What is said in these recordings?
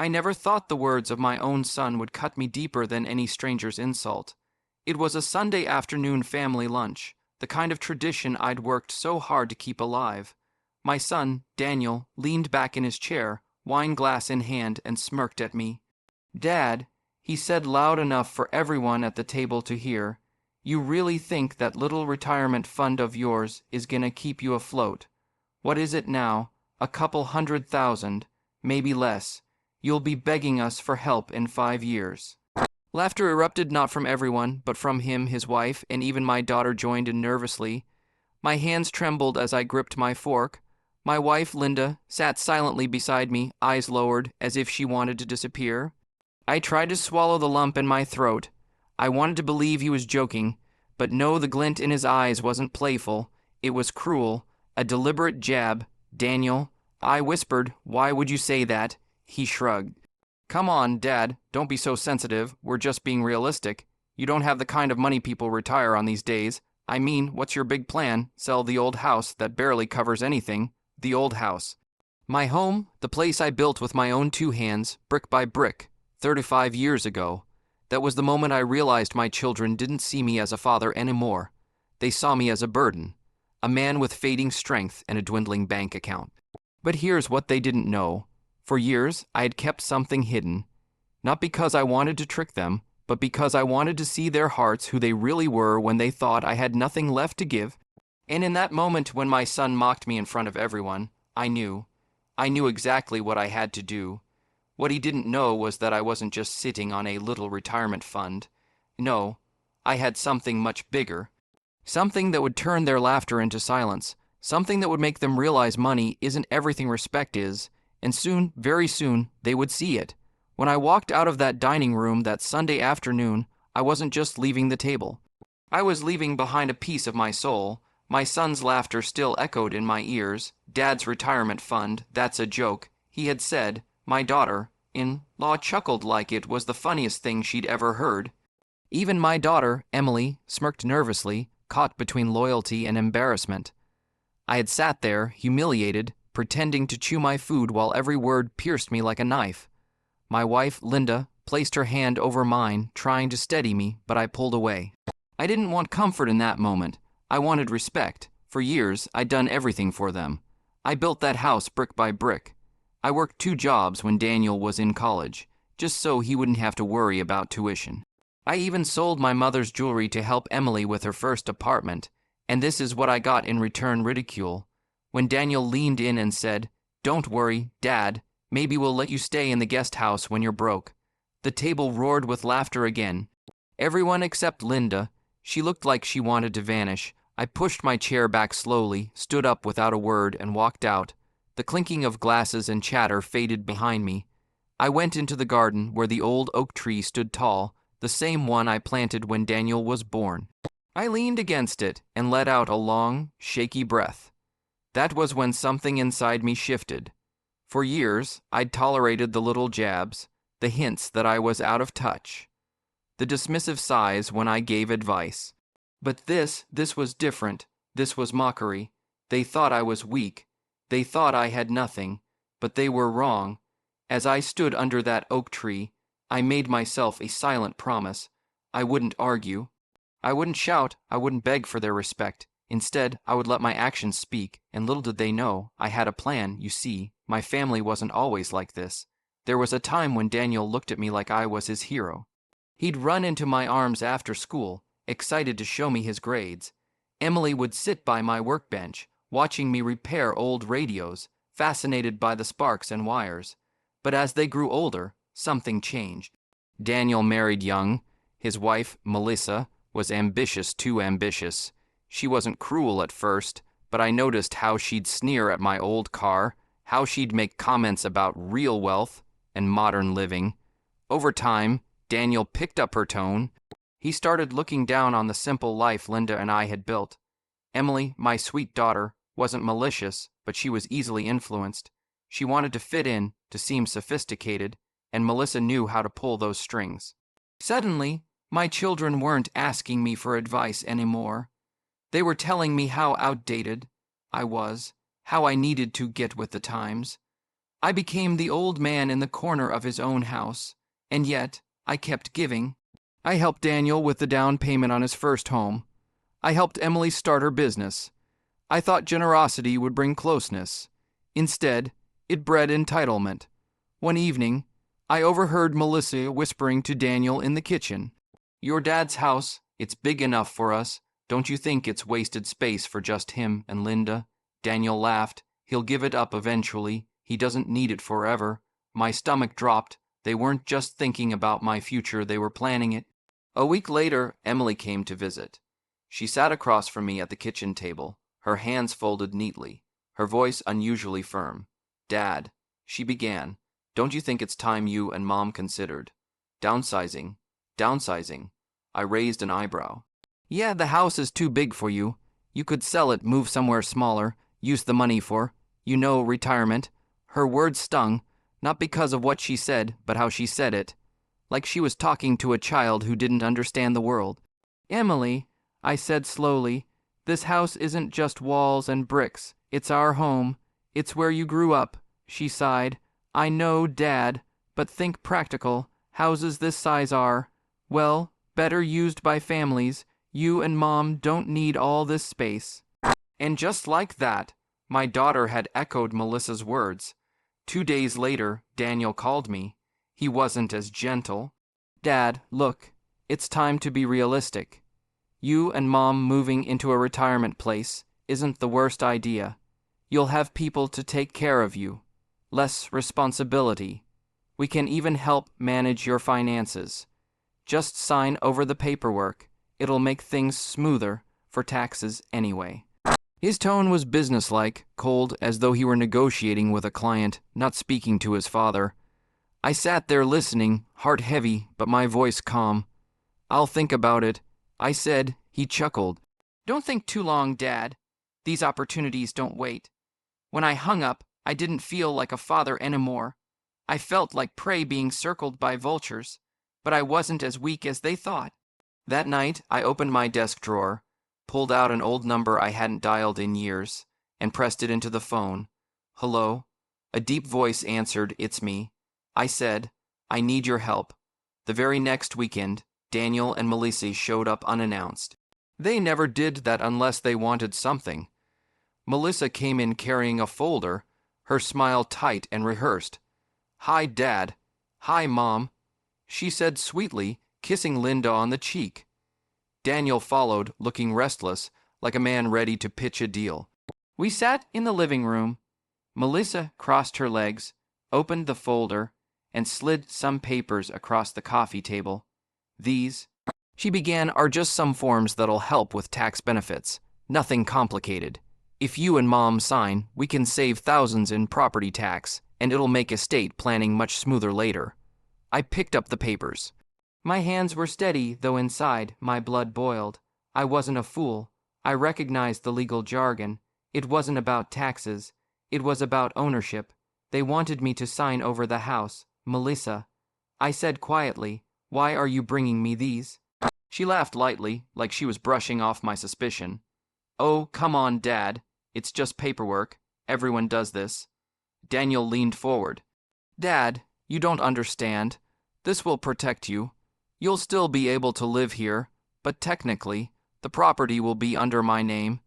I never thought the words of my own son would cut me deeper than any stranger's insult. It was a Sunday afternoon family lunch, the kind of tradition I'd worked so hard to keep alive. My son, Daniel, leaned back in his chair, wine glass in hand, and smirked at me. "Dad," he said loud enough for everyone at the table to hear, "you really think that little retirement fund of yours is gonna keep you afloat? What is it now? A couple 100,000, maybe less. You'll be begging us for help in 5 years." Laughter erupted not from everyone, but from him, his wife, and even my daughter joined in nervously. My hands trembled as I gripped my fork. My wife, Linda, sat silently beside me, eyes lowered, as if she wanted to disappear. I tried to swallow the lump in my throat. I wanted to believe he was joking, but no, the glint in his eyes wasn't playful. It was cruel, a deliberate jab. "Daniel," I whispered, "why would you say that?" He shrugged. "Come on, Dad, don't be so sensitive. We're just being realistic. You don't have the kind of money people retire on these days. I mean, what's your big plan? Sell the old house that barely covers anything. The old house. My home, the place I built with my own 2 hands, brick by brick, 35 years ago. That was the moment I realized my children didn't see me as a father anymore. They saw me as a burden, a man with fading strength and a dwindling bank account. But here's what they didn't know. For years, I had kept something hidden. Not because I wanted to trick them, but because I wanted to see their hearts who they really were when they thought I had nothing left to give. And in that moment when my son mocked me in front of everyone, I knew exactly what I had to do. What he didn't know was that I wasn't just sitting on a little retirement fund. No, I had something much bigger. Something that would turn their laughter into silence. Something that would make them realize money isn't everything respect is. And soon, very soon, they would see it. When I walked out of that dining room that Sunday afternoon, I wasn't just leaving the table. I was leaving behind a piece of my soul. My son's laughter still echoed in my ears. Dad's retirement fund, that's a joke. He had said, my daughter-in-law chuckled like it was the funniest thing she'd ever heard. Even my daughter, Emily, smirked nervously, caught between loyalty and embarrassment. I had sat there, humiliated, pretending to chew my food while every word pierced me like a knife. My wife, Linda, placed her hand over mine, trying to steady me, but I pulled away. I didn't want comfort in that moment. I wanted respect. For years, I'd done everything for them. I built that house brick by brick. I worked 2 jobs when Daniel was in college, just so he wouldn't have to worry about tuition. I even sold my mother's jewelry to help Emily with her first apartment, and this is what I got in return: ridicule. When Daniel leaned in and said, "Don't worry, Dad, maybe we'll let you stay in the guest house when you're broke," the table roared with laughter again. Everyone except Linda. She looked like she wanted to vanish. I pushed my chair back slowly, stood up without a word, and walked out. The clinking of glasses and chatter faded behind me. I went into the garden where the old oak tree stood tall, the same one I planted when Daniel was born. I leaned against it and let out a long, shaky breath. That was when something inside me shifted. For years, I'd tolerated the little jabs, the hints that I was out of touch, the dismissive sighs when I gave advice. But this was different. This was mockery. They thought I was weak. They thought I had nothing. But they were wrong. As I stood under that oak tree, I made myself a silent promise. I wouldn't argue. I wouldn't shout. I wouldn't beg for their respect. Instead, I would let my actions speak, and little did they know, I had a plan. You see, my family wasn't always like this. There was a time when Daniel looked at me like I was his hero. He'd run into my arms after school, excited to show me his grades. Emily would sit by my workbench, watching me repair old radios, fascinated by the sparks and wires. But as they grew older, something changed. Daniel married young. His wife, Melissa, was ambitious, too ambitious. She wasn't cruel at first, but I noticed how she'd sneer at my old car, how she'd make comments about real wealth and modern living. Over time, Daniel picked up her tone. He started looking down on the simple life Linda and I had built. Emily, my sweet daughter, wasn't malicious, but she was easily influenced. She wanted to fit in, to seem sophisticated, and Melissa knew how to pull those strings. Suddenly, my children weren't asking me for advice anymore. They were telling me how outdated I was, how I needed to get with the times. I became the old man in the corner of his own house, and yet I kept giving. I helped Daniel with the down payment on his first home. I helped Emily start her business. I thought generosity would bring closeness. Instead, it bred entitlement. One evening, I overheard Melissa whispering to Daniel in the kitchen, "Your dad's house, it's big enough for us. Don't you think it's wasted space for just him and Linda?" Daniel laughed. "He'll give it up eventually. He doesn't need it forever." My stomach dropped. They weren't just thinking about my future, they were planning it. A week later, Emily came to visit. She sat across from me at the kitchen table, her hands folded neatly, her voice unusually firm. "Dad," she began, "don't you think it's time you and Mom considered downsizing?" "Downsizing?" I raised an eyebrow. "Yeah, the house is too big for you. You could sell it, move somewhere smaller, use the money for, retirement." Her words stung, not because of what she said, but how she said it, like she was talking to a child who didn't understand the world. "Emily," I said slowly, "this house isn't just walls and bricks. It's our home. It's where you grew up." She sighed. "I know, Dad, but think practical. Houses this size are, well, better used by families. You and Mom don't need all this space." And just like that, my daughter had echoed Melissa's words. 2 days later, Daniel called me. He wasn't as gentle. "Dad, look, it's time to be realistic. You and Mom moving into a retirement place isn't the worst idea. You'll have people to take care of you. Less responsibility. We can even help manage your finances. Just sign over the paperwork. It'll make things smoother for taxes anyway." His tone was businesslike, cold, as though he were negotiating with a client, not speaking to his father. I sat there listening, heart heavy, but my voice calm. "I'll think about it," I said. He chuckled. "Don't think too long, Dad. These opportunities don't wait." When I hung up, I didn't feel like a father anymore. I felt like prey being circled by vultures, but I wasn't as weak as they thought. That night, I opened my desk drawer, pulled out an old number I hadn't dialed in years, and pressed it into the phone. "Hello?" A deep voice answered, "It's me." I said, "I need your help." The very next weekend, Daniel and Melissa showed up unannounced. They never did that unless they wanted something. Melissa came in carrying a folder, her smile tight and rehearsed. "Hi, Dad." "Hi, Mom," she said sweetly, kissing Linda on the cheek. Daniel followed, looking restless, like a man ready to pitch a deal. We sat in the living room. Melissa crossed her legs, opened the folder, and slid some papers across the coffee table. "These," she began, "are just some forms that'll help with tax benefits. Nothing complicated. If you and Mom sign, we can save thousands in property tax, and it'll make estate planning much smoother later." I picked up the papers. My hands were steady, though inside my blood boiled. I wasn't a fool. I recognized the legal jargon. It wasn't about taxes. It was about ownership. They wanted me to sign over the house. "Melissa," I said quietly, "why are you bringing me these?" She laughed lightly, like she was brushing off my suspicion. "Oh, come on, Dad. It's just paperwork. Everyone does this." Daniel leaned forward. "Dad, you don't understand. This will protect you. You'll still be able to live here, but technically, the property will be under my name.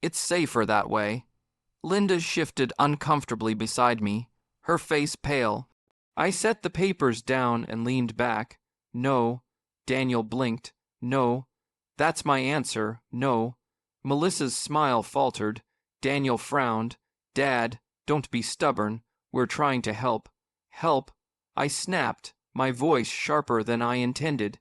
It's safer that way." Linda shifted uncomfortably beside me, her face pale. I set the papers down and leaned back. "No." Daniel blinked. "No. That's my answer. No." Melissa's smile faltered. Daniel frowned. "Dad, don't be stubborn. We're trying to help." "Help?" I snapped, my voice sharper than I intended.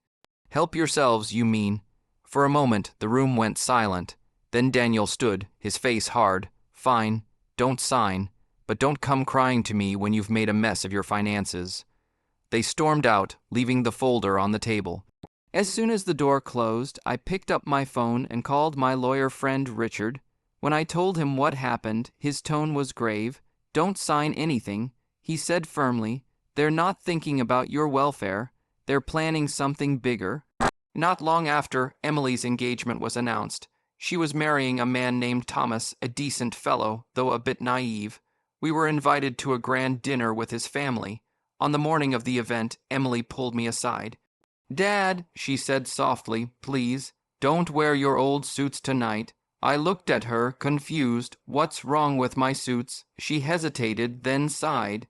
"Help yourselves, you mean." For a moment, the room went silent. Then Daniel stood, his face hard. "Fine, don't sign, but don't come crying to me when you've made a mess of your finances." They stormed out, leaving the folder on the table. As soon as the door closed, I picked up my phone and called my lawyer friend Richard. When I told him what happened, his tone was grave. "Don't sign anything," he said firmly. "They're not thinking about your welfare. They're planning something bigger." Not long after, Emily's engagement was announced. She was marrying a man named Thomas, a decent fellow, though a bit naive. We were invited to a grand dinner with his family. On the morning of the event, Emily pulled me aside. "Dad," she said softly, "please, don't wear your old suits tonight." I looked at her, confused. What's wrong with my suits? She hesitated, then sighed.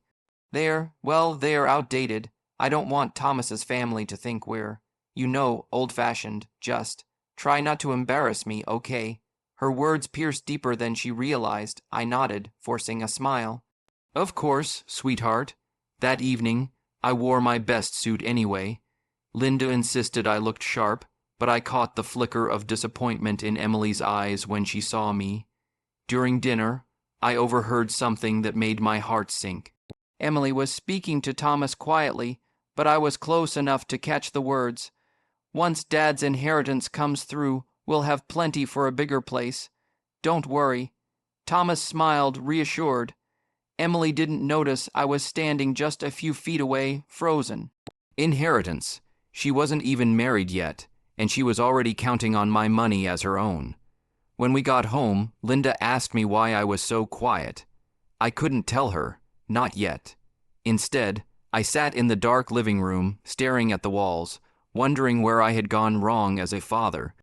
They're outdated. I don't want Thomas's family to think we're, old-fashioned. Just try not to embarrass me, okay? Her words pierced deeper than she realized. I nodded, forcing a smile. Of course, sweetheart. That evening, I wore my best suit anyway. Linda insisted I looked sharp, but I caught the flicker of disappointment in Emily's eyes when she saw me. During dinner, I overheard something that made my heart sink. Emily was speaking to Thomas quietly, but I was close enough to catch the words. "Once Dad's inheritance comes through, we'll have plenty for a bigger place. Don't worry." Thomas smiled, reassured. Emily didn't notice I was standing just a few feet away, frozen. Inheritance. She wasn't even married yet, and she was already counting on my money as her own. When we got home, Linda asked me why I was so quiet. I couldn't tell her, not yet. Instead, I sat in the dark living room, staring at the walls, wondering where I had gone wrong as a father.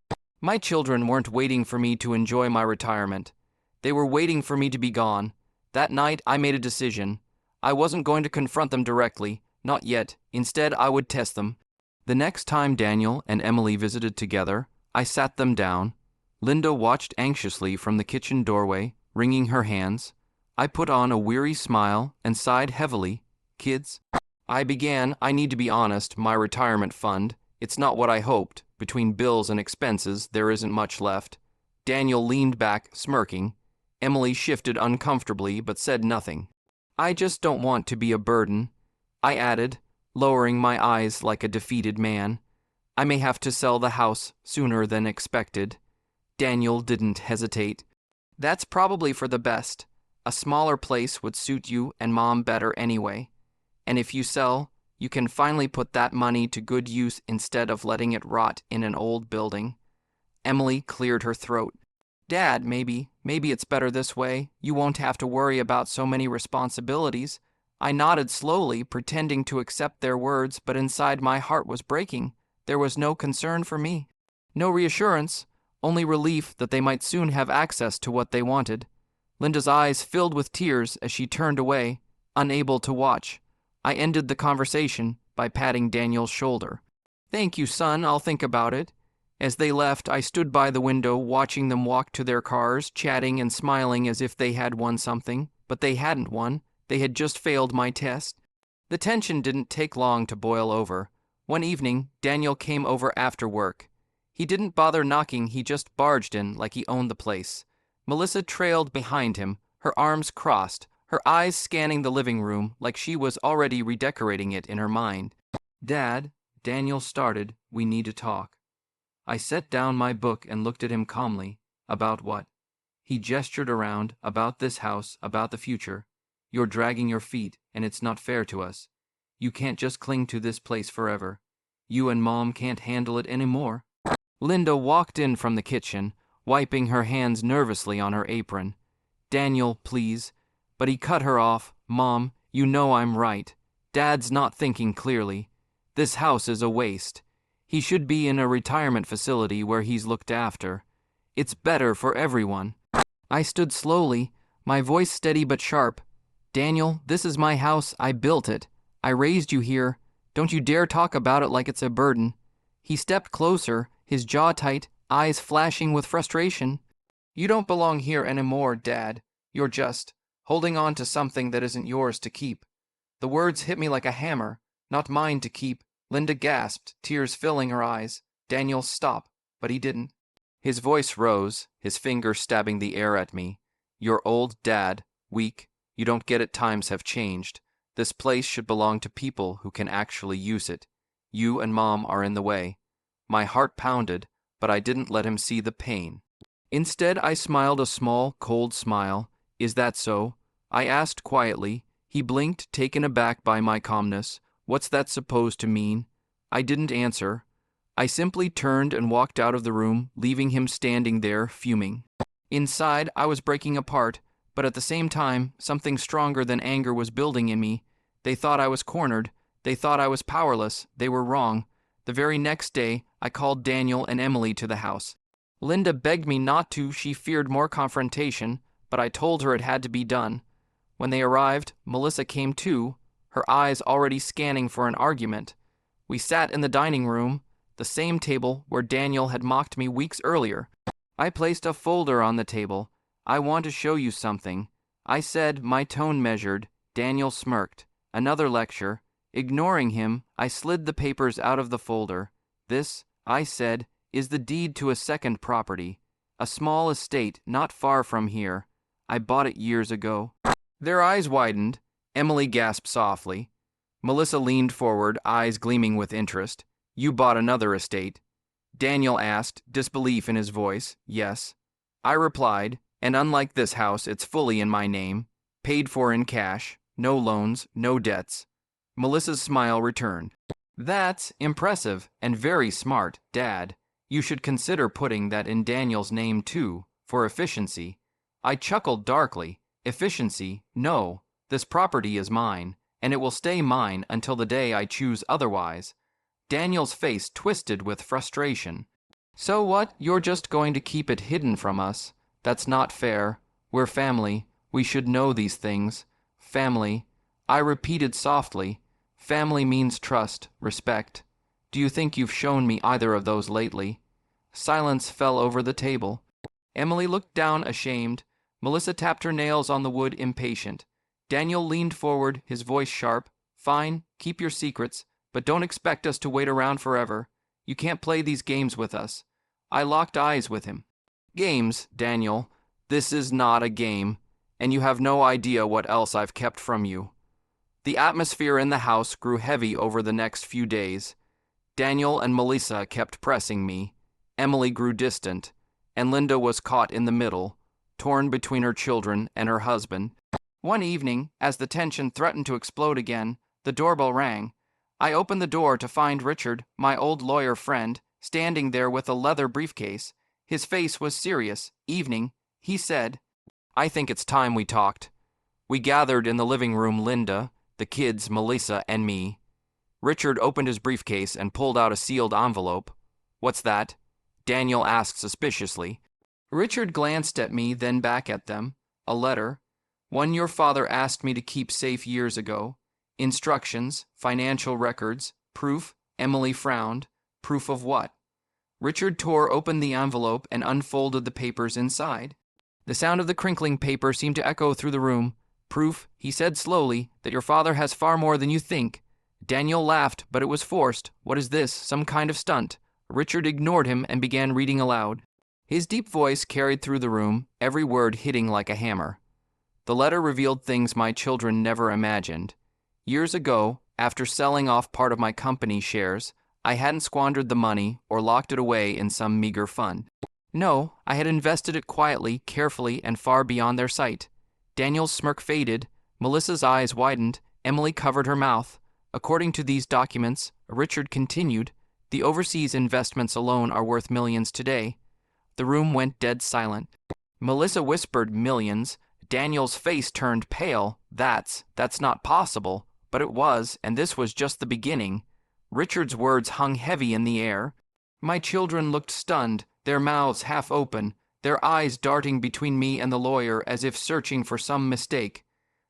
My children weren't waiting for me to enjoy my retirement. They were waiting for me to be gone. That night, I made a decision. I wasn't going to confront them directly, not yet. Instead, I would test them. The next time Daniel and Emily visited together, I sat them down. Linda watched anxiously from the kitchen doorway, wringing her hands. I put on a weary smile and sighed heavily. "Kids," I began, "I need to be honest, my retirement fund, it's not what I hoped. Between bills and expenses, there isn't much left." Daniel leaned back, smirking. Emily shifted uncomfortably, but said nothing. "I just don't want to be a burden," I added, lowering my eyes like a defeated man. "I may have to sell the house sooner than expected." Daniel didn't hesitate. "That's probably for the best. A smaller place would suit you and Mom better anyway. And if you sell, you can finally put that money to good use instead of letting it rot in an old building." Emily cleared her throat. "Dad, maybe it's better this way. You won't have to worry about so many responsibilities." I nodded slowly, pretending to accept their words, but inside my heart was breaking. There was no concern for me. No reassurance, only relief that they might soon have access to what they wanted. Linda's eyes filled with tears as she turned away, unable to watch. I ended the conversation by patting Daniel's shoulder. "Thank you, son, I'll think about it." As they left, I stood by the window watching them walk to their cars, chatting and smiling as if they had won something, but they hadn't won. They had just failed my test. The tension didn't take long to boil over. One evening, Daniel came over after work. He didn't bother knocking, he just barged in like he owned the place. Melissa trailed behind him, her arms crossed, her eyes scanning the living room like she was already redecorating it in her mind. "Dad," Daniel started, "we need to talk." I set down my book and looked at him calmly. "About what?" He gestured around, "About this house, about the future. You're dragging your feet, and it's not fair to us. You can't just cling to this place forever. You and Mom can't handle it anymore." Linda walked in from the kitchen, wiping her hands nervously on her apron. "Daniel, please." But he cut her off. "Mom, you know I'm right. Dad's not thinking clearly. This house is a waste. He should be in a retirement facility where he's looked after. It's better for everyone." I stood slowly, my voice steady but sharp. "Daniel, this is my house. I built it. I raised you here. Don't you dare talk about it like it's a burden." He stepped closer, his jaw tight, eyes flashing with frustration. "You don't belong here anymore, Dad. You're just holding on to something that isn't yours to keep." The words hit me like a hammer. "Not mine to keep." Linda gasped, tears filling her eyes. "Daniel, stop." But he didn't. His voice rose, his finger stabbing the air at me. "Your old dad, weak. You don't get it, times have changed. This place should belong to people who can actually use it. You and Mom are in the way." My heart pounded, but I didn't let him see the pain. Instead, I smiled a small, cold smile. "Is that so?" I asked quietly. He blinked, taken aback by my calmness. "What's that supposed to mean?" I didn't answer. I simply turned and walked out of the room, leaving him standing there, fuming. Inside, I was breaking apart, But at the same time, something stronger than anger was building in me. They thought I was cornered. They thought I was powerless. They were wrong. The very next day, I called Daniel and Emily to the house. Linda begged me not to. She feared more confrontation, but I told her it had to be done. When they arrived, Melissa came too, her eyes already scanning for an argument. We sat in the dining room, the same table where Daniel had mocked me weeks earlier. I placed a folder on the table. "I want to show you something," I said, my tone measured. Daniel smirked. Another lecture. Ignoring him, I slid the papers out of the folder. "This," I said, "is the deed to a second property. A small estate not far from here. I bought it years ago." Their eyes widened. Emily gasped softly. Melissa leaned forward, eyes gleaming with interest. "You bought another estate?" Daniel asked, disbelief in his voice. "Yes." I replied, "And unlike this house, it's fully in my name. Paid for in cash. No loans, no debts." Melissa's smile returned. "That's impressive and very smart, Dad. You should consider putting that in Daniel's name too, for efficiency." I chuckled darkly. "Efficiency? No. This property is mine, and it will stay mine until the day I choose otherwise." Daniel's face twisted with frustration. "So what? You're just going to keep it hidden from us? That's not fair. We're family. We should know these things. Family." I repeated softly. "Family means trust, respect. Do you think you've shown me either of those lately?" Silence fell over the table. Emily looked down ashamed. Melissa tapped her nails on the wood, impatient. Daniel leaned forward, his voice sharp. "Fine, keep your secrets, but don't expect us to wait around forever. You can't play these games with us." I locked eyes with him. "Games, Daniel. This is not a game, and you have no idea what else I've kept from you." The atmosphere in the house grew heavy over the next few days. Daniel and Melissa kept pressing me. Emily grew distant, and Linda was caught in the middle, torn between her children and her husband. One evening, as the tension threatened to explode again, the doorbell rang. I opened the door to find Richard, my old lawyer friend, standing there with a leather briefcase. His face was serious. "Evening," he said. "I think it's time we talked." We gathered in the living room, Linda, the kids, Melissa, and me. Richard opened his briefcase and pulled out a sealed envelope. "What's that?" Daniel asked suspiciously. Richard glanced at me, then back at them. "A letter. One your father asked me to keep safe years ago. Instructions, financial records, proof." Emily frowned. "Proof of what?" Richard tore open the envelope and unfolded the papers inside. The sound of the crinkling paper seemed to echo through the room. "Proof," he said slowly, "that your father has far more than you think." Daniel laughed, but it was forced. "What is this, some kind of stunt?" Richard ignored him and began reading aloud. His deep voice carried through the room, every word hitting like a hammer. The letter revealed things my children never imagined. Years ago, after selling off part of my company shares, I hadn't squandered the money or locked it away in some meager fund. No, I had invested it quietly, carefully, and far beyond their sight. Daniel's smirk faded. Melissa's eyes widened. Emily covered her mouth. "According to these documents," Richard continued, "the overseas investments alone are worth millions today." The room went dead silent. Melissa whispered, "Millions." Daniel's face turned pale. That's not possible." But it was, and this was just the beginning. Richard's words hung heavy in the air. My children looked stunned, their mouths half open, their eyes darting between me and the lawyer as if searching for some mistake.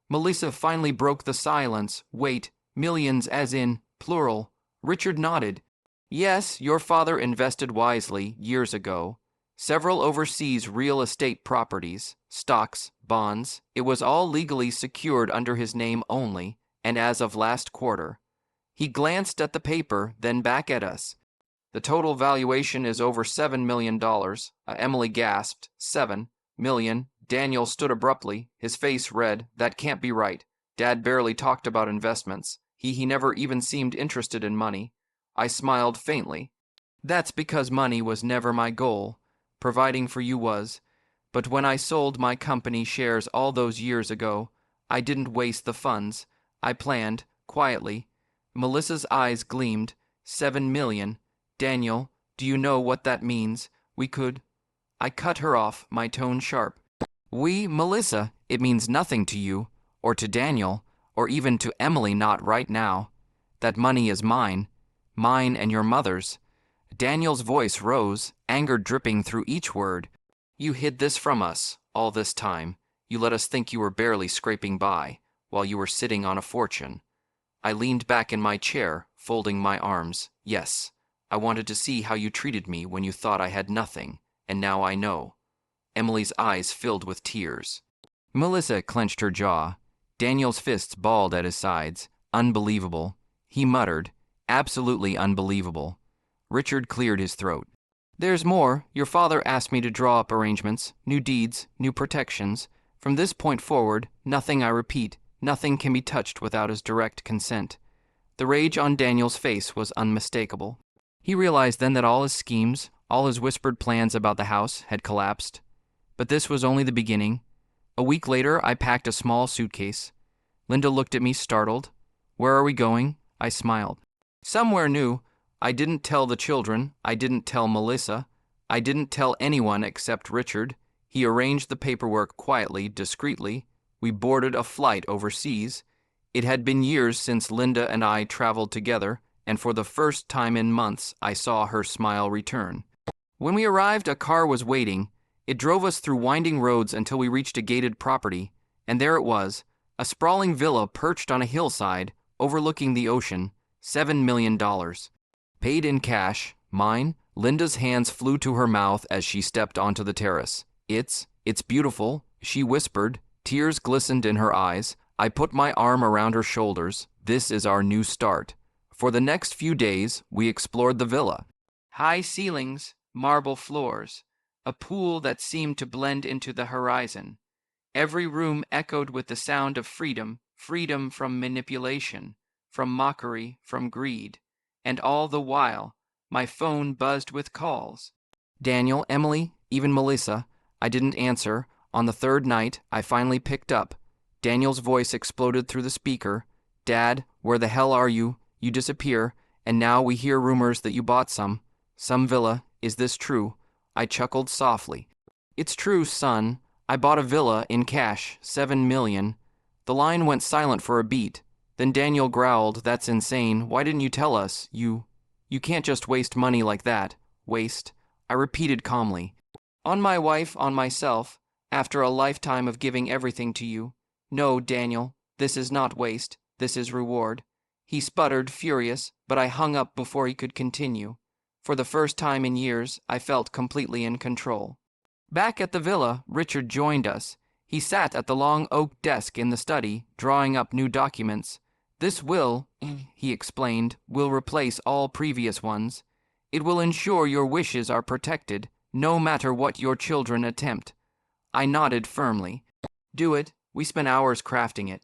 Melissa finally broke the silence. "Wait, millions as in plural." Richard nodded. "Yes, your father invested wisely years ago. Several overseas real estate properties, stocks, bonds. It was all legally secured under his name only, and as of last quarter." He glanced at the paper, then back at us. "The total valuation is over $7 million. Emily gasped. "7 million. Daniel stood abruptly, his face red. "That can't be right. Dad barely talked about investments. He never even seemed interested in money." I smiled faintly. "That's because money was never my goal. Providing for you was. But when I sold my company shares all those years ago, I didn't waste the funds. I planned, quietly." Melissa's eyes gleamed. 7 million. "Daniel, do you know what that means? We could—" I cut her off, my tone sharp. Melissa, it means nothing to you, or to Daniel, or even to Emily not right now. That money is mine and your mother's. Daniel's voice rose, anger dripping through each word. You hid this from us, all this time. You let us think you were barely scraping by, while you were sitting on a fortune. I leaned back in my chair, folding my arms. Yes, I wanted to see how you treated me when you thought I had nothing, and now I know. Emily's eyes filled with tears. Melissa clenched her jaw. Daniel's fists balled at his sides. Unbelievable. He muttered, absolutely unbelievable. Richard cleared his throat. There's more. Your father asked me to draw up arrangements, new deeds, new protections. From this point forward, nothing, I repeat, nothing can be touched without his direct consent. The rage on Daniel's face was unmistakable. He realized then that all his schemes, all his whispered plans about the house, had collapsed. But this was only the beginning. A week later, I packed a small suitcase. Linda looked at me, startled. Where are we going? I smiled. Somewhere new. I didn't tell the children. I didn't tell Melissa. I didn't tell anyone except Richard. He arranged the paperwork quietly, discreetly. We boarded a flight overseas. It had been years since Linda and I traveled together, and for the first time in months, I saw her smile return. When we arrived, a car was waiting. It drove us through winding roads until we reached a gated property, and there it was, a sprawling villa perched on a hillside, overlooking the ocean, $7 million. Paid in cash, mine. Linda's hands flew to her mouth as she stepped onto the terrace. It's beautiful, she whispered. Tears glistened in her eyes. I put my arm around her shoulders. This is our new start. For the next few days, we explored the villa. High ceilings, marble floors, a pool that seemed to blend into the horizon. Every room echoed with the sound of freedom, freedom from manipulation, from mockery, from greed. And all the while, my phone buzzed with calls. Daniel, Emily, even Melissa. I didn't answer. On the third night, I finally picked up. Daniel's voice exploded through the speaker. Dad, where the hell are you? You disappear, and now we hear rumors that you bought some villa. Is this true? I chuckled softly. It's true, son. I bought a villa in cash, $7 million. The line went silent for a beat. Then Daniel growled, That's insane. Why didn't you tell us? You can't just waste money like that. Waste. I repeated calmly. On my wife, on myself, after a lifetime of giving everything to you. No, Daniel, this is not waste. This is reward. He sputtered, furious, but I hung up before he could continue. For the first time in years, I felt completely in control. Back at the villa, Richard joined us. He sat at the long oak desk in the study, drawing up new documents. This will, he explained, will replace all previous ones. It will ensure your wishes are protected, no matter what your children attempt. I nodded firmly. Do it. We spent hours crafting it.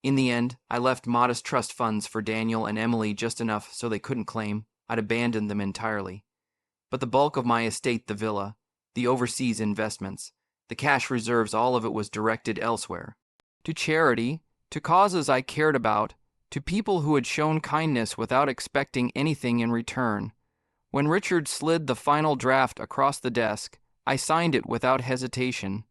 In the end, I left modest trust funds for Daniel and Emily, just enough so they couldn't claim. I'd abandoned them entirely. But the bulk of my estate, the villa, the overseas investments, the cash reserves, all of it was directed elsewhere. To charity, to causes I cared about, to people who had shown kindness without expecting anything in return. When Richard slid the final draft across the desk, I signed it without hesitation.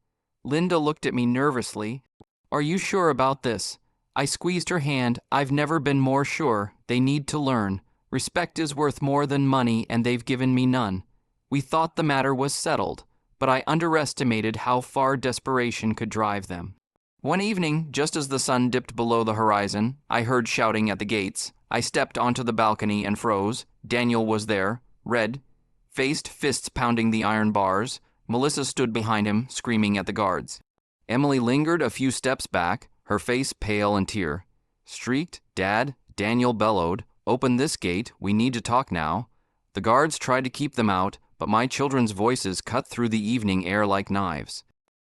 Linda looked at me nervously. Are you sure about this? I squeezed her hand. I've never been more sure. They need to learn. Respect is worth more than money, and they've given me none. We thought the matter was settled, but I underestimated how far desperation could drive them. One evening, just as the sun dipped below the horizon, I heard shouting at the gates. I stepped onto the balcony and froze. Daniel was there, red-faced, fists pounding the iron bars. Melissa stood behind him, screaming at the guards. Emily lingered a few steps back, her face pale and tear-streaked. Dad, Daniel bellowed, Open this gate, we need to talk now. The guards tried to keep them out, but my children's voices cut through the evening air like knives.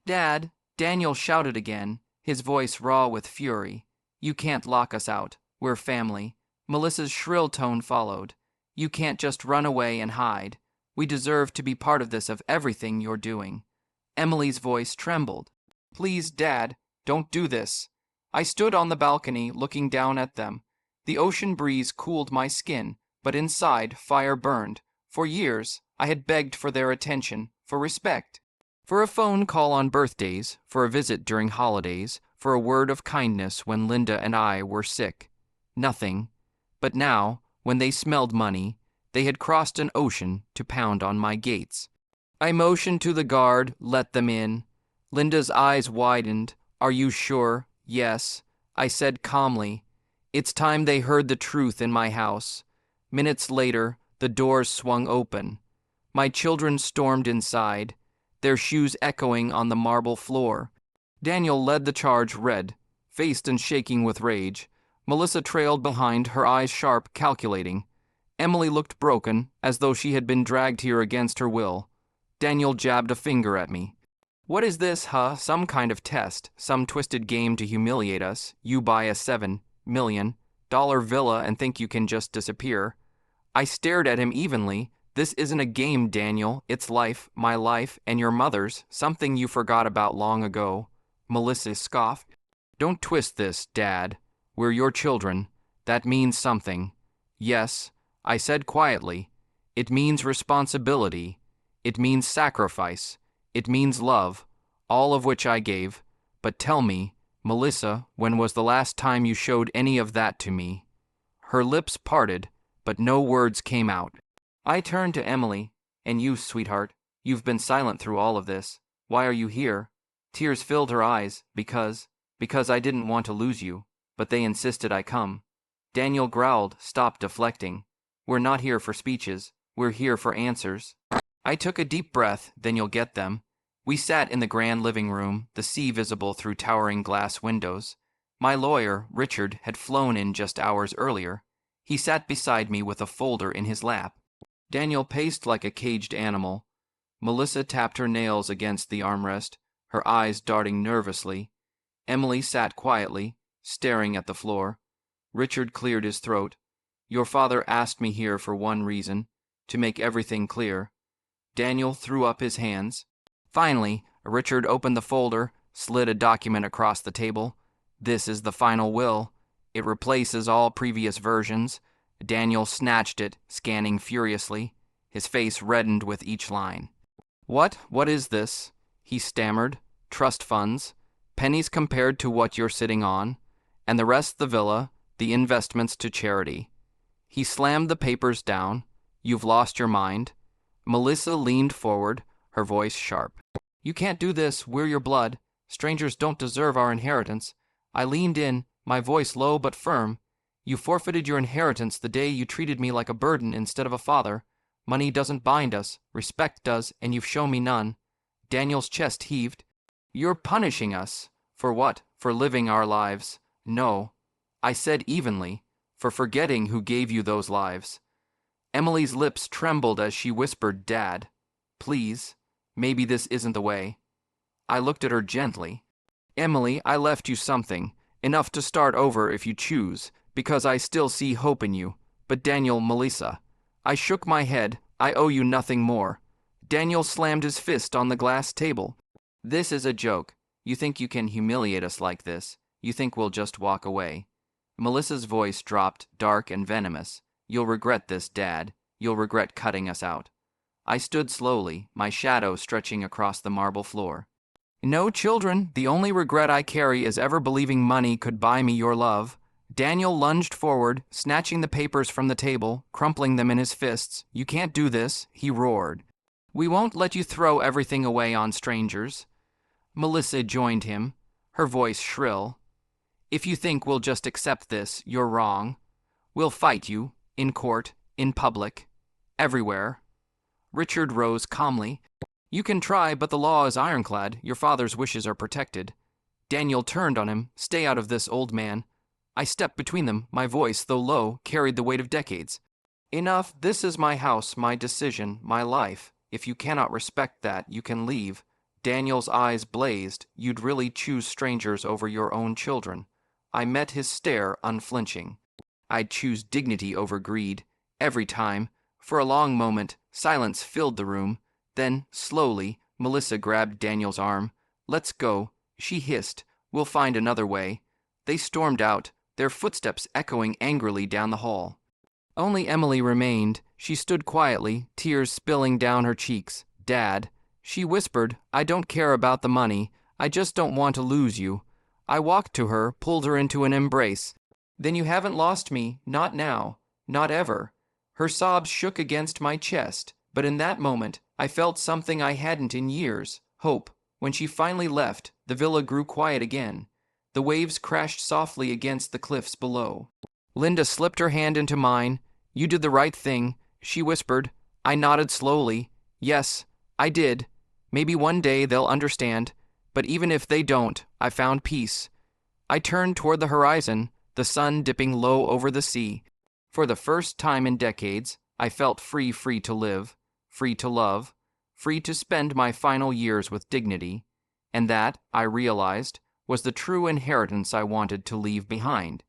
Dad, Daniel shouted again, his voice raw with fury. You can't lock us out. We're family. Melissa's shrill tone followed. You can't just run away and hide. We deserve to be part of this, of everything you're doing. Emily's voice trembled. Please, Dad, don't do this. I stood on the balcony, looking down at them. The ocean breeze cooled my skin, but inside, fire burned. For years, I had begged for their attention, for respect. For a phone call on birthdays, for a visit during holidays, for a word of kindness when Linda and I were sick. Nothing. But now, when they smelled money, they had crossed an ocean to pound on my gates. I motioned to the guard, let them in. Linda's eyes widened. Are you sure? Yes. I said calmly. It's time they heard the truth in my house. Minutes later, the doors swung open. My children stormed inside, their shoes echoing on the marble floor. Daniel led the charge red, faced and shaking with rage. Melissa trailed behind, her eyes sharp, calculating. Emily looked broken, as though she had been dragged here against her will. Daniel jabbed a finger at me. What is this, huh? Some kind of test, some twisted game to humiliate us. You buy a $7 million villa and think you can just disappear. I stared at him evenly. This isn't a game, Daniel. It's life, my life, and your mother's, something you forgot about long ago. Melissa scoffed. Don't twist this, Dad. We're your children. That means something. Yes, I said quietly. It means responsibility. It means sacrifice. It means love, all of which I gave. But tell me, Melissa, when was the last time you showed any of that to me? Her lips parted, but no words came out. I turned to Emily. And you, sweetheart, you've been silent through all of this. Why are you here? Tears filled her eyes, because I didn't want to lose you, but they insisted I come. Daniel growled, stop deflecting. We're not here for speeches. We're here for answers. I took a deep breath, then you'll get them. We sat in the grand living room, the sea visible through towering glass windows. My lawyer, Richard, had flown in just hours earlier. He sat beside me with a folder in his lap. Daniel paced like a caged animal. Melissa tapped her nails against the armrest, her eyes darting nervously. Emily sat quietly, staring at the floor. Richard cleared his throat. Your father asked me here for one reason, to make everything clear. Daniel threw up his hands. Finally, Richard opened the folder, slid a document across the table. This is the final will. It replaces all previous versions. Daniel snatched it, scanning furiously. His face reddened with each line. What is this? He stammered. Trust funds. Pennies compared to what you're sitting on. And the rest the villa, the investments to charity. He slammed the papers down. You've lost your mind. Melissa leaned forward, her voice sharp. You can't do this. We're your blood. Strangers don't deserve our inheritance. I leaned in, my voice low but firm. You forfeited your inheritance the day you treated me like a burden instead of a father. Money doesn't bind us. Respect does, and you've shown me none. Daniel's chest heaved. You're punishing us. For what? For living our lives. No. I said evenly. For forgetting who gave you those lives. Emily's lips trembled as she whispered, Dad, please, maybe this isn't the way. I looked at her gently. Emily, I left you something, enough to start over if you choose, because I still see hope in you. But Daniel, Melissa. I shook my head. I owe you nothing more. Daniel slammed his fist on the glass table. This is a joke. You think you can humiliate us like this. You think we'll just walk away. Melissa's voice dropped, dark and venomous. You'll regret this, Dad. You'll regret cutting us out. I stood slowly, my shadow stretching across the marble floor. No, children, the only regret I carry is ever believing money could buy me your love. Daniel lunged forward, snatching the papers from the table, crumpling them in his fists. You can't do this, he roared. We won't let you throw everything away on strangers. Melissa joined him, her voice shrill. If you think we'll just accept this, you're wrong. We'll fight you. In court, in public, everywhere. Richard rose calmly. You can try, but the law is ironclad. Your father's wishes are protected. Daniel turned on him. Stay out of this, old man. I stepped between them. My voice, though low, carried the weight of decades. Enough. This is my house, my decision, my life. If you cannot respect that, you can leave. Daniel's eyes blazed. You'd really choose strangers over your own children. I met his stare, unflinching. I'd choose dignity over greed. Every time. For a long moment, silence filled the room. Then, slowly, Melissa grabbed Daniel's arm. Let's go, she hissed. We'll find another way. They stormed out, their footsteps echoing angrily down the hall. Only Emily remained. She stood quietly, tears spilling down her cheeks. Dad, She whispered, "I don't care about the money. I just don't want to lose you." I walked to her, pulled her into an embrace. "Then you haven't lost me, not now, not ever." Her sobs shook against my chest, but in that moment, I felt something I hadn't in years: hope. When she finally left, the villa grew quiet again. The waves crashed softly against the cliffs below. Linda slipped her hand into mine. "You did the right thing," she whispered. I nodded slowly. "Yes, I did. Maybe one day they'll understand, but even if they don't, I found peace." I turned toward the horizon, the sun dipping low over the sea. For the first time in decades, I felt free to live, free to love, free to spend my final years with dignity. And that, I realized, was the true inheritance I wanted to leave behind.